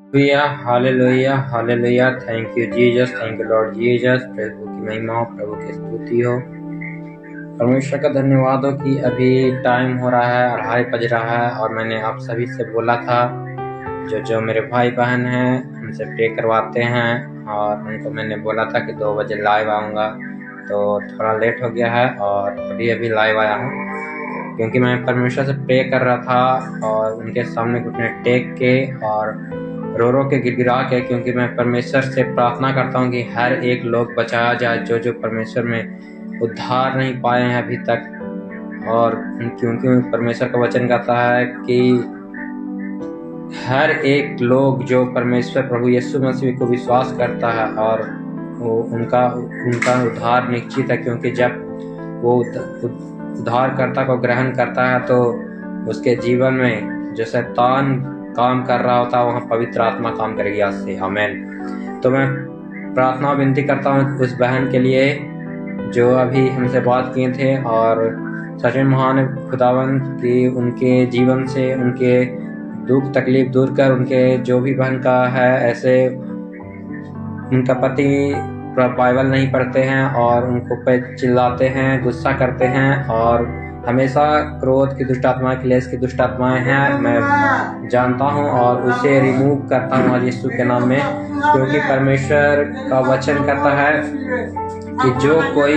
Hallelujah hallelujah. Thank you Jesus, thank you Lord Jesus. प्रभु की महिमा हो, प्रभु की स्तुति हो। परमेश्वर का धन्यवाद हो कि अभी टाइम हो रहा है, 2:30 बज रहा है और मैंने आप सभी से बोला था जो जो मेरे भाई बहन हैं उनसे प्रे करवाते हैं, और उनको मैंने बोला था कि 2 बजे लाइव आऊँगा, तो थोड़ा लेट हो गया है और अभी लाइव आया हूँ क्योंकि मैं परमेश्वर से प्रे कर रहा था और उनके सामने घुटने टेक के और रो के गिड़गिड़ा के, क्योंकि मैं परमेश्वर से प्रार्थना करता हूँ कि हर एक लोग बचाया जाए जो जो परमेश्वर में उद्धार नहीं पाए हैं अभी तक। और क्योंकि परमेश्वर का वचन कहता है कि हर एक लोग जो परमेश्वर प्रभु यीशु मसीह को विश्वास करता है और वो उनका उद्धार निश्चित है, क्योंकि जब वो उद्धारकर्ता को ग्रहण करता है तो उसके जीवन में जो शैतान काम कर रहा होता है वहाँ पवित्र आत्मा काम करेगी आज से। आमीन। तो मैं प्रार्थना विनती करता हूँ उस बहन के लिए जो अभी हमसे बात किए थे, और सच में महान खुदावंत की उनके जीवन से उनके दुख तकलीफ दूर कर, उनके जो भी बहन का है ऐसे उनका पति बाइबल नहीं पढ़ते हैं और उनको पे चिल्लाते हैं, गुस्सा करते हैं और हमेशा क्रोध की दुष्ट आत्माएं, क्लेश की दुष्ट आत्माएं हैं, मैं जानता हूं और उसे रिमूव करता हूं आज यीशु के नाम में। क्योंकि परमेश्वर का वचन कहता है कि जो कोई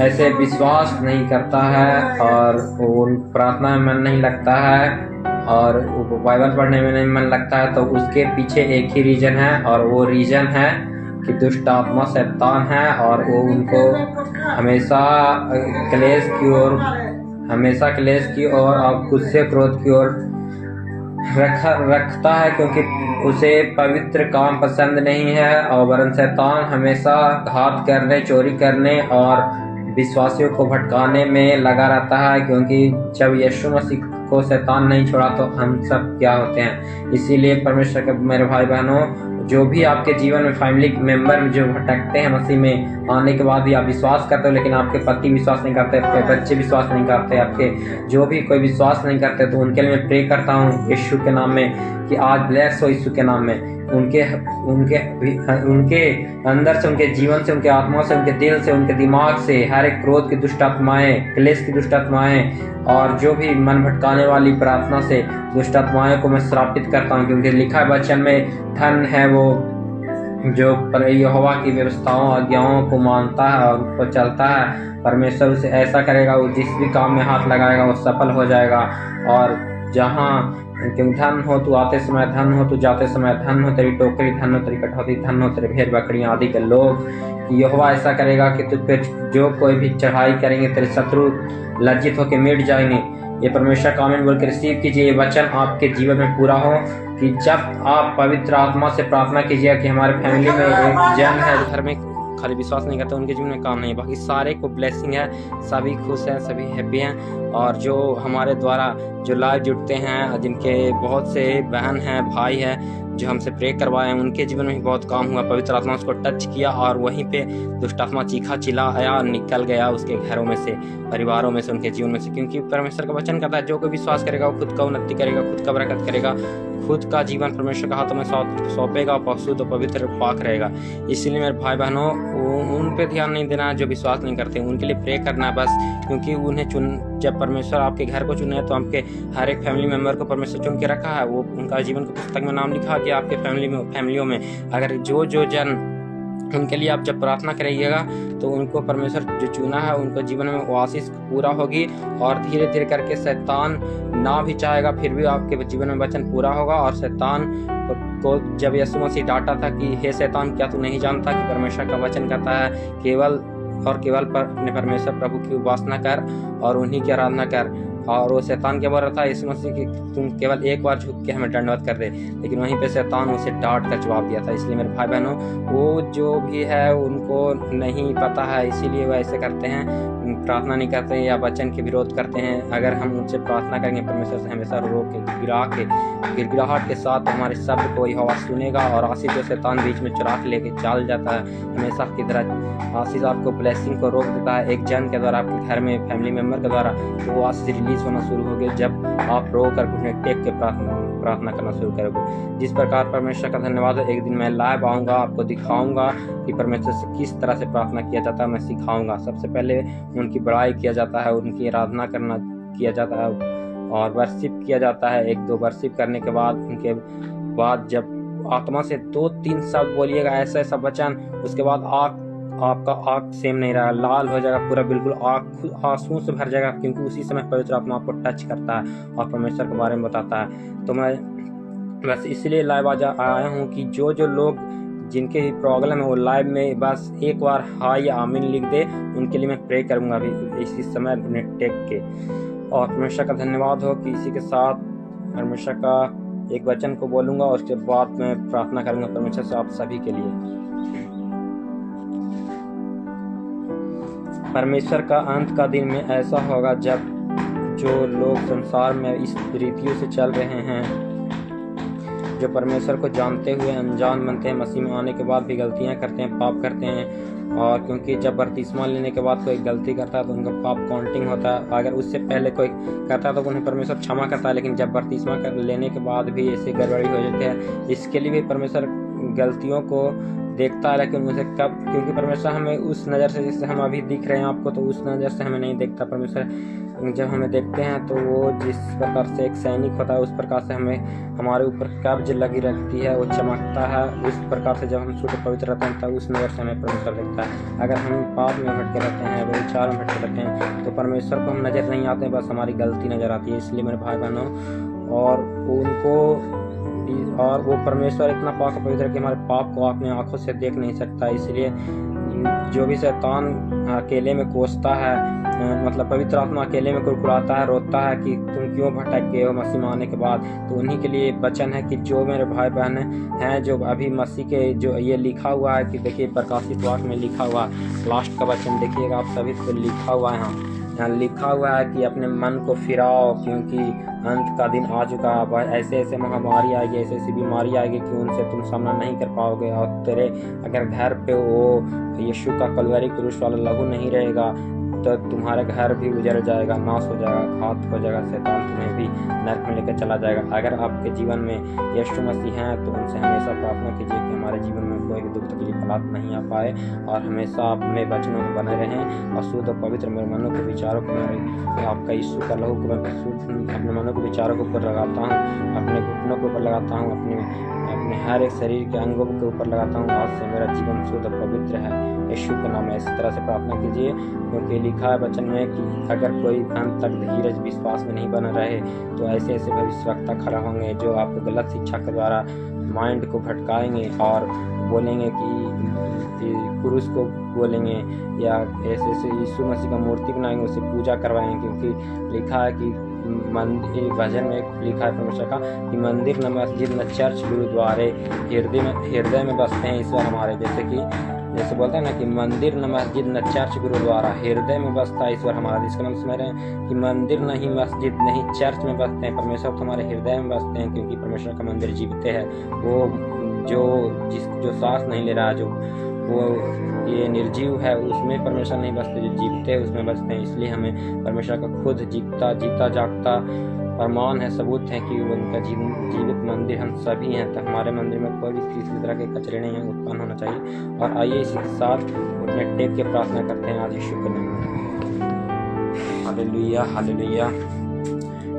ऐसे विश्वास नहीं करता है और उन प्रार्थना में मन नहीं लगता है और बाइबल पढ़ने में नहीं मन लगता है, तो उसके पीछे एक ही रीजन है, और वो रीजन है कि दुष्ट आत्मा शैतान है और वो उनको हमेशा क्लेश की ओर और गुस्से क्रोध की ओर रखता है, क्योंकि उसे पवित्र काम पसंद नहीं है। और वरन शैतान हमेशा घात करने, चोरी करने और विश्वासियों को भटकाने में लगा रहता है, क्योंकि जब यीशु मसीह को शैतान नहीं छोड़ा तो हम सब क्या होते हैं। इसीलिए परमेश्वर के मेरे भाई बहनों, जो भी आपके जीवन में फैमिली मेंबर जो भटकते हैं मसीह में आने के बाद भी आप विश्वास करते हो लेकिन आपके पति विश्वास नहीं करते, आपके बच्चे विश्वास नहीं करते, आपके जो भी कोई विश्वास नहीं करते, तो उनके लिए मैं प्रे करता हूँ यीशु के नाम में कि आज ब्लेस हो यीशु के नाम में। उनके अंदर से, उनके जीवन से, उनके आत्मा से, उनके दिल से, उनके दिमाग से हर एक क्रोध की दुष्ट आत्माएं, क्लेश की दुष्ट आत्माएं और जो भी मन भटकाने वाली प्रार्थना से दुष्ट आत्माएं को मैं श्रापित करता हूँ। क्योंकि लिखा है वचन में, धन है वो जो यहोवा की व्यवस्थाओं आज्ञाओं को मानता है और उस पर चलता है। परमेश्वर उसे ऐसा करेगा, वो जिस भी काम में हाथ लगाएगा वो सफल हो जाएगा। और जहाँ धन हो तू आते समय, धन हो तू जाते समय, धन हो तेरी टोकरी, धन हो तेरी कटौती, धन हो तेरे भेड़ बकरियां आदि के लोग। यहोवा ऐसा करेगा कि तुझ पे जो कोई भी चढ़ाई करेंगे तेरे शत्रु लज्जित होकर मिट जाएंगे। ये परमेश्वर का आमीन बोल के रिसीव कीजिए। ये वचन आपके जीवन में पूरा हो कि जब आप पवित्र आत्मा से प्रार्थना कीजिए कि हमारे फैमिली में एक जन है घर में खाली विश्वास नहीं करते, उनके जीवन में काम नहीं, बाकी सारे को ब्लेसिंग है, सभी खुश हैं, सभी हैप्पी हैं। और जो हमारे द्वारा जो लाइव जुड़ते हैं, जिनके बहुत से बहन हैं, भाई हैं जो हमसे प्रे करवाए हैं, उनके जीवन में भी बहुत काम हुआ। पवित्र आत्मा उसको टच किया और वहीं पे दुष्ट आत्मा चीखा चिल्लाया और निकल गया उसके घरों में से, परिवारों में से, उनके जीवन में से। क्योंकि परमेश्वर का वचन कहता है जो कोई विश्वास करेगा वो खुद का उन्नति करेगा, खुद का बरकत करेगा, खुद का जीवन परमेश्वर के हाथों में सौंपेगा, शुद्ध और पवित्र पाक रहेगा। इसीलिए मेरे भाई बहनों, उन पे ध्यान नहीं देना जो विश्वास नहीं करते, उनके लिए प्रे करना बस। क्योंकि उन्हें जब परमेश्वर आपके घर को चुने तो आपके हर एक फैमिली मेंबर को परमेश्वर चुन के रखा है। वो उनका जीवन की पुस्तक में नाम लिखा कि आपके फैमिलियों में अगर जो जन उनके लिए आप जब प्रार्थना करिएगा तो उनको परमेश्वर जो चुना है उनको जीवन में वो आशीष पूरा होगी। और धीरे धीरे करके शैतान ना भी चाहेगा फिर भी आपके जीवन में वचन पूरा होगा। और शैतान को जब यीशु मसीह डांटा था कि हे शैतान, क्या तू नहीं जानता कि परमेश्वर का वचन कहता है केवल और केवल अपने परमेश्वर प्रभु की उपासना कर और उन्हीं की आराधना कर। और वो शैतान क्या बोल रहा था यीशु मसीह कि तुम केवल एक बार झुक के हमें दंडवत कर दे, लेकिन वहीं पे शैतान उसे डांट कर जवाब दिया था। इसलिए मेरे भाई बहनों, वो जो भी है उनको नहीं पता है, इसीलिए वो ऐसे करते हैं, प्रार्थना नहीं करते हैं या वचन के विरोध करते हैं। अगर हम उनसे प्रार्थना करेंगे परमेश्वर से हमेशा रो के गिड़गिड़ाहट के साथ हमारे शब्द को यहोवा सुनेगा। और आशीष जो शैतान बीच में चुरा के लेके चल जाता है हमेशा की तरह, आशीष आपको ब्लेसिंग को रोक देता है एक जन के द्वारा, आपके घर में फैमिली मेंबर के द्वारा, तो वो आशीष रिलीज रिलीज होना शुरू होगी जब आप रो कर घुटने टेक के प्रार्थना करना शुरू करोगे। जिस प्रकार परमेश्वर का धन्यवाद है, एक दिन मैं लाइव आऊँगा, आपको दिखाऊंगा कि परमेश्वर से किस तरह से प्रार्थना किया जाता है, मैं सिखाऊंगा। सबसे पहले उनकी बड़ाई किया जाता है, उनकी आराधना किया जाता है और वर्शिप किया जाता है। 1-2 वर्शिप करने के बाद उनके बाद जब आत्मा से 2-3 शब्द बोलिएगा ऐसा वचन, उसके बाद आपका आँख सेम नहीं रहा, लाल हो जाएगा पूरा, बिल्कुल आँख आंसुओं से भर जाएगा, क्योंकि उसी समय पवित्र आत्मा आपको टच करता है और परमेश्वर के बारे में बताता है। तो मैं बस इसलिए लाइव आया हूँ कि जो लोग जिनके भी प्रॉब्लम है वो लाइव में बस एक बार हाय या आमीन लिख दे, उनके लिए मैं प्रे करूँगा अभी इसी समय अपने टेक के। और परमेश्वर का धन्यवाद हो कि इसी के साथ परमेश्वर का एक वचन को बोलूँगा और उसके बाद मैं प्रार्थना करूँगा परमेश्वर से आप सभी के लिए। परमेश्वर का अंत का दिन में ऐसा होगा जब जो लोग संसार में इस रीतियों से चल रहे हैं, जो परमेश्वर को जानते हुए अनजान बनते हैं, मसीह में आने के बाद भी गलतियां करते हैं, पाप करते हैं। और क्योंकि जब बपतिस्मा लेने के बाद कोई गलती करता है तो उनका पाप काउंटिंग होता है। अगर उससे पहले कोई करता है तो उन्हें परमेश्वर क्षमा करता है, लेकिन जब बपतिस्मा लेने के बाद भी ऐसी गड़बड़ी हो जाती है, इसके लिए भी परमेश्वर गलतियों को देखता है, लेकिन उसे कब, क्योंकि परमेश्वर हमें उस नज़र से, जैसे हम अभी दिख रहे हैं आपको, तो उस नज़र से हमें नहीं देखता। परमेश्वर जब हमें देखते हैं तो वो जिस प्रकार से एक सैनिक होता है उस प्रकार से हमें हमारे ऊपर कब्ज लगी रहती है, वो चमकता है। उस प्रकार से जब हम शुद्ध पवित्र रहते हैं तब उस नज़र से हमें परमेश्वर देखता है। अगर हम पाप में भटके रहते हैं, व्यभिचार में भटके रहते हैं, तो परमेश्वर को हम नज़र नहीं आते, बस हमारी गलती नज़र आती है। इसलिए मेरे भाई बहनों, और वो परमेश्वर इतना पाक पवित्र है कि हमारे पाप को अपने आंखों से देख नहीं सकता। इसलिए जो भी शैतान अकेले में कोसता है, मतलब पवित्र आत्मा अकेले में कुरकुराता है, रोता है कि तुम क्यों भटक गए हो मसीह में आने के बाद, तो उन्हीं के लिए वचन है कि जो मेरे भाई बहन हैं जो अभी मसीह के, जो ये लिखा हुआ है कि देखिए प्रकाशित वाक्य में लिखा हुआ लास्ट का वचन देखिएगा आप सभी को, लिखा हुआ है यहाँ लिखा हुआ है कि अपने मन को फिराओ क्योंकि अंत का दिन आ चुका है। ऐसे महामारी आएगी, ऐसी बीमारी आएगी कि उनसे तुम सामना नहीं कर पाओगे। और तेरे अगर घर पे वो यीशु का कलवरी क्रूस वाला लहू नहीं रहेगा तो तुम्हारा घर भी उजड़ जाएगा, नाश हो जाएगा, घात हो जाएगा, शैतान तुम्हें भी नरक में लेकर चला जाएगा। अगर आपके जीवन में यीशु मसीह हैं तो उनसे हमेशा प्रार्थना कीजिए कि हमारे जीवन में कोई भी दुख तकलीफ हालात नहीं आ पाए और हमेशा अपने वचनों में बने रहें और शुद्ध और पवित्र मेरे मनों के विचारों को, आपका यीशु का लहू को मैं अपने मनों के विचारों के ऊपर लगाता हूँ, अपने घुटनों के ऊपर लगाता हूँ, अपने हर एक शरीर के अंगों के ऊपर लगाता हूँ। आज से मेरा जीवन शुद्ध और पवित्र है यीशु के नाम में। इसी तरह से प्रार्थना कीजिए क्योंकि लिखा है वचन में कि अगर कोई अंत तक धीरज विश्वास में नहीं बना रहे तो ऐसे भविष्यवक्ता खड़ा होंगे जो आपको गलत शिक्षा के द्वारा माइंड को भटकाएंगे और बोलेंगे कि क्रूस को बोलेंगे या ऐसे यीशु मसीह का मूर्ति बनाएंगे, उसे पूजा करवाएंगे। क्योंकि लिखा है कि मंदिर, भजन में लिखा है परमेश्वर का कि मंदिर न मस्जिद न चर्च गुरुद्वारे, हृदय में बसते हैं ईश्वर हमारे। जैसे बोलते हैं ना कि मंदिर न मस्जिद न चर्च गुरुद्वारा, हृदय में बसता है ईश्वर हमारा। जिसका नाम समझ रहे हैं कि मंदिर नहीं मस्जिद नहीं चर्च में बसते हैं, परमेश्वर तो हमारे हृदय में बसते हैं क्योंकि परमेश्वर का मंदिर जीवित है। वो जो सांस नहीं ले रहा, जो वो ये निर्जीव है, उसमें परमेश्वर नहीं बसते, जो जीवित है उसमें बसते हैं। इसलिए हमें परमेश्वर का खुद जीता जागता प्रमाण है, सबूत है कि उनका जीवित मंदिर हम सभी हैं। तो हमारे मंदिर में कोई भी किसी तरह के कचरे नहीं हैं, उत्पन्न होना चाहिए। और आइए इसी के साथ अपने टेक के प्रार्थना करते हैं आज यीशु के नाम में। Hallelujah hallelujah,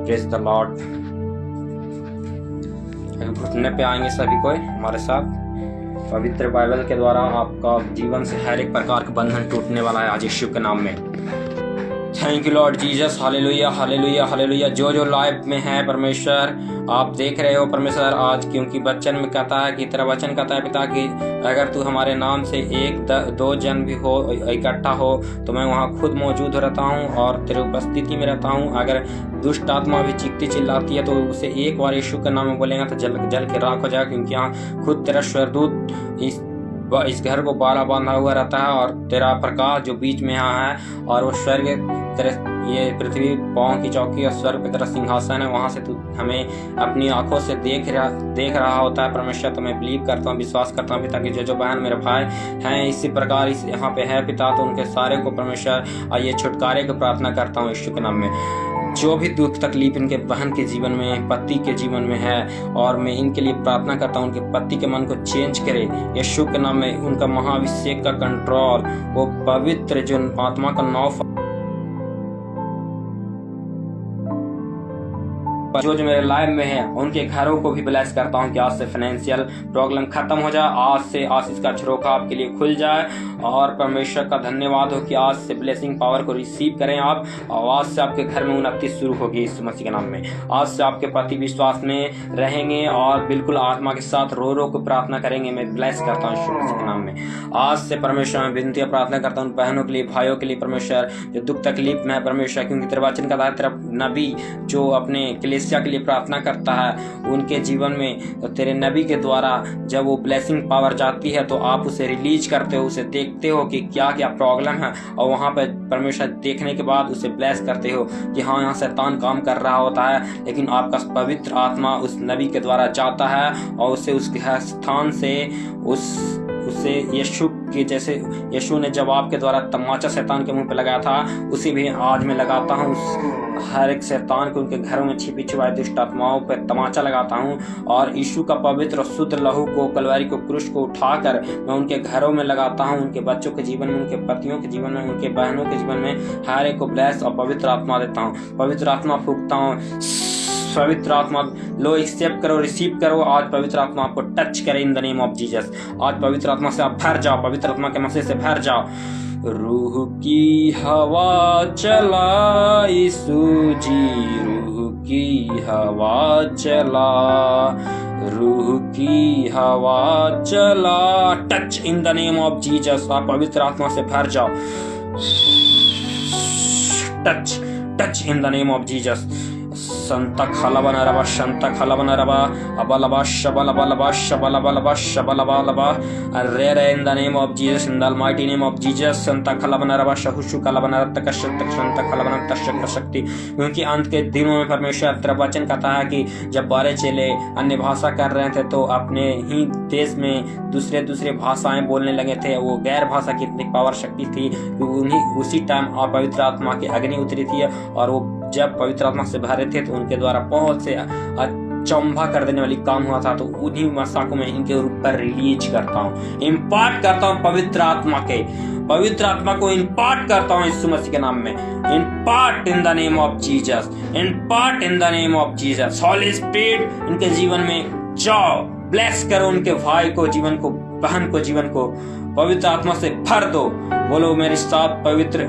praise the Lord. घुटने पे आएंगे सभी कोई हमारे साथ। पवित्र बाइबल के द्वारा आपका जीवन से हर एक प्रकार का बंधन टूटने वाला है आज यीशु के नाम में। Thank you Lord Jesus, hallelujah hallelujah hallelujah. जो लाइव में है परमेश्वर आप देख रहे हो परमेश्वर आज, क्योंकि वचन में कहता है कि तेरा वचन कहता है पिता कि अगर तू हमारे नाम से 1-2 जन भी हो इकट्ठा हो तो मैं वहाँ खुद मौजूद रहता हूँ और तेरे उपस्थिति में रहता हूँ। अगर दुष्ट आत्मा भी चीखती चिल्लाती है तो उसे एक बार यीशु के नाम में बोलेगा तो जल के राख हो जाएगा, क्योंकि यहाँ खुद तेरा स्वर्गदूत इस घर को बाला बांधा हुआ रहता है और तेरा प्रकाश जो बीच में यहाँ है और वो स्वर्ग तेरे ये पृथ्वी पाँव की चौकी और स्वर्ग पे तेरा सिंहासन है, वहाँ से तू हमें अपनी आंखों से देख रहा होता है परमेश्वर। तो मैं बिलीव करता हूँ, विश्वास करता हूँ पिता कि जो बहन मेरे भाई हैं इसी प्रकार इस यहाँ पे है पिता, तो उनके सारे को परमेश्वर और ये छुटकारे की प्रार्थना करता हूँ यीशु के नाम में। जो भी दुख तकलीफ इनके बहन के जीवन में, पति के जीवन में है, और मैं इनके लिए प्रार्थना करता हूँ उनके पति के मन को चेंज करे यीशु के नाम में। उनका महाअभिषेक का कंट्रोल, वो पवित्र जो आत्मा का नाव जो मेरे लाइफ में है, उनके घरों को भी ब्लेस करता हूं कि आज से फाइनेंशियल प्रॉब्लम खत्म हो जाए, आज से आशीष का झरोखा आपके लिए खुल जाए। और परमेश्वर का धन्यवाद हो कि आज से ब्लेसिंग पावर को रिसीव करें आप, और आज से आपके घर में उन्नति शुरू होगी यीशु मसीह के नाम में। आज से आपके पति विश्वास में रहेंगे और बिल्कुल आत्मा के साथ रो रो को प्रार्थना करेंगे। मैं ब्लेस करता हूँ यीशु मसीह के नाम में। आज से परमेश्वर में विनती और प्रार्थना करता हूँ बहनों के लिए, भाइयों के लिए परमेश्वर, जो दुख तकलीफ में है परमेश्वर, क्योंकि तेरे वचन का था, तेरा नबी जो अपने कलीसिया के लिए प्रार्थना करता है उनके जीवन में, तो तेरे नबी के द्वारा जब वो ब्लेसिंग पावर जाती है तो आप उसे रिलीज करते हो, उसे देखते हो कि क्या क्या प्रॉब्लम है, और वहां पर परमेश्वर देखने के बाद उसे ब्लेस करते हो कि हाँ यहाँ शैतान काम कर रहा होता है, लेकिन आपका पवित्र आत्मा उस नबी के द्वारा जाता है और उसे उस स्थान से उसे यीशु के जैसे यीशु ने जवाब के द्वारा तमाचा शैतान के मुंह पे लगाया था, उसी भी आज मैं लगाता हूँ हर एक शैतान को, उनके घरों में छिपी छुपाई दुष्ट आत्माओं पर तमाचा लगाता हूँ, और यीशु का पवित्र शुद्ध लहू को, कलवारी को, क्रूस को उठाकर मैं उनके घरों में लगाता हूँ, उनके बच्चों के जीवन में, उनके पतियों के जीवन में, उनके बहनों के जीवन में हर एक को ब्लेस और पवित्र आत्मा देता हूँ, पवित्र आत्मा फूंकता हूँ। पवित्र आत्मा लो, एक्सेप्ट करो, रिसीव करो। आज पवित्र आत्मा आपको टच करे इन द नेम ऑफ जीसस। आज पवित्र आत्मा से आप भर जाओ, पवित्र आत्मा के मसीह से भर जाओ। रूह की हवा चला यीशु जी, रूह की हवा चला, रूह की हवा चला। Touch in the name of Jesus. आप पवित्र आत्मा से भर जाओ। Touch touch in the name of Jesus. संता खलबना रबा, संता खलबना रबा, अबलबा शबलबलबा शबलबलबा शबलबलबा। अरे रे in the name of Jesus, in the almighty name of Jesus. संता खलबना रबा, शहुशु खलबना तकशत संता खलबना तशक शक्ति। क्योंकि अंत के दिनों में परमेश्वर तेरा वचन कहता है कि जब बारे चेले अन्य भाषा कर रहे थे तो अपने ही देश में दूसरे दूसरे भाषाएं बोलने लगे थे। वो गैर भाषा की इतनी पावर शक्ति थी कि उन्हीं उसी टाइम और पवित्र आत्मा की अग्नि उतरी थी, और वो जब पवित्र आत्मा से भरे थे तो उनके द्वारा बहुत से चंबा कर देने वाली काम हुआ था। तो उन्हीं मसा को मैं इनके ऊपर रिलीज करता हूँ, इम्पार्ट करता हूँ पवित्र आत्मा को इम्पार्ट करता हूँ यीशु मसीह के नाम में। Impart in the name of Jesus, impart in the name of Jesus. Holy spirit इनके जीवन में जाओ, ब्लेस करो उनके भाई को, जीवन को, बहन को, जीवन को पवित्र आत्मा से भर दो। बोलो मेरे साथ पवित्र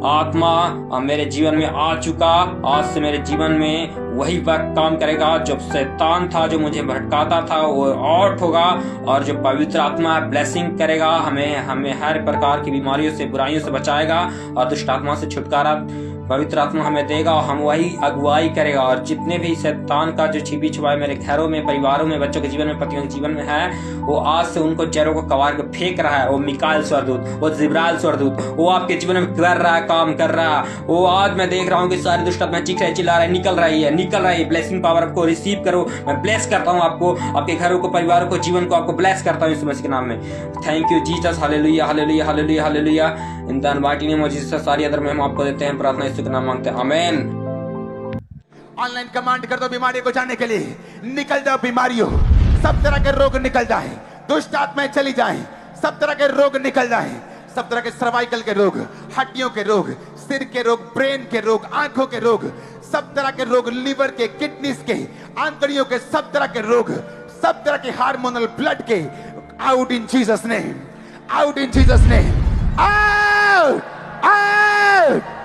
आत्मा मेरे जीवन में आ चुका, आज से मेरे जीवन में वही वक्त काम करेगा। जो शैतान था जो मुझे भटकाता था वो आउट होगा, और जो पवित्र आत्मा ब्लेसिंग करेगा, हमें हर प्रकार की बीमारियों से, बुराइयों से बचाएगा, और दुष्ट आत्मा से छुटकारा पवित्र आत्मा हमें देगा, और हम वही अगुवाई करेगा। और जितने भी शैतान का जो छिपी छुपाई मेरे घरों में, परिवारों में, बच्चों के जीवन में, पतियों के जीवन में है, वो आज से उनको जड़ों को कबाड़ के फेंक रहा है। वो मिकाएल स्वरदूत, वो जिब्राइल स्वरदूत, वो आपके जीवन में कर रहा है, काम कर रहा है। वो आज मैं देख रहा हूँ कि सारी दुष्ट आत्मा चीख रही, चिल्ला रही, निकल रही है। ब्लेसिंग पावर आपको रिसीव करो। मैं ब्लेस करता हूँ आपको, आपके घरों को, परिवारों को, जीवन को, आपको ब्लेस करता हूँ यीशु मसीह के नाम में। Thank you Jesus. Hallelujah, hallelujah, hallelujah, hallelujah. In the mighty name of Jesus सारी अदर में हम आपको देते हैं प्रार्थना, यीशु के नाम मांगते हैं, आमीन। ऑनलाइन कमांड कर दो बीमारियों को जाने के लिए, निकल जाओ बीमारियों, सब तरह के रोग निकल जाए, दुष्ट आत्माएं चली जाए, सब तरह के रोग निकल जाए, सब तरह के सर्वाइकल के रोग, हड्डियों के रोग, सिर के रोग, ब्रेन के रोग, आंखों के रोग, सब तरह के रोग, लीवर के, किडनीज के, आंतड़ियों के, सब तरह के रोग, सब तरह के हार्मोनल, ब्लड के, out in Jesus name, out in Jesus name, out, out.